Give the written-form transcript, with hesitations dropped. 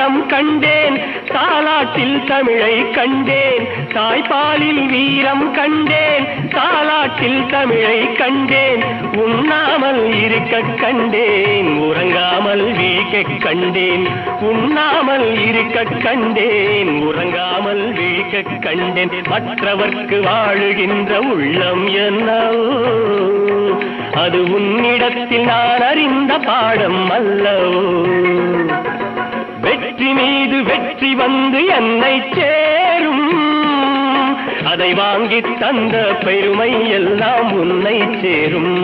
வீரம் கண்டேன், தாலாட்டில் தமிழை கண்டேன். தாய்ப்பாலில் வீரம் கண்டேன், தாலாட்டில் தமிழை கண்டேன். உண்ணாமல் இருக்க கண்டேன், உறங்காமல் வீழ்க்க கண்டேன். உண்ணாமல் இருக்க கண்டேன், உறங்காமல் வீழ்க்க கண்டேன். மற்றவர்க்கு வாழுகின்ற உள்ளம் என்னவோ, அது உன்னிடத்தில் நான் அறிந்த பாடம் அல்லவோ. வெற்றி மீது வெற்றி வந்து என்னை சேரும், அதை வாங்கி தந்த பெருமை எல்லாம் உன்னை சேரும்.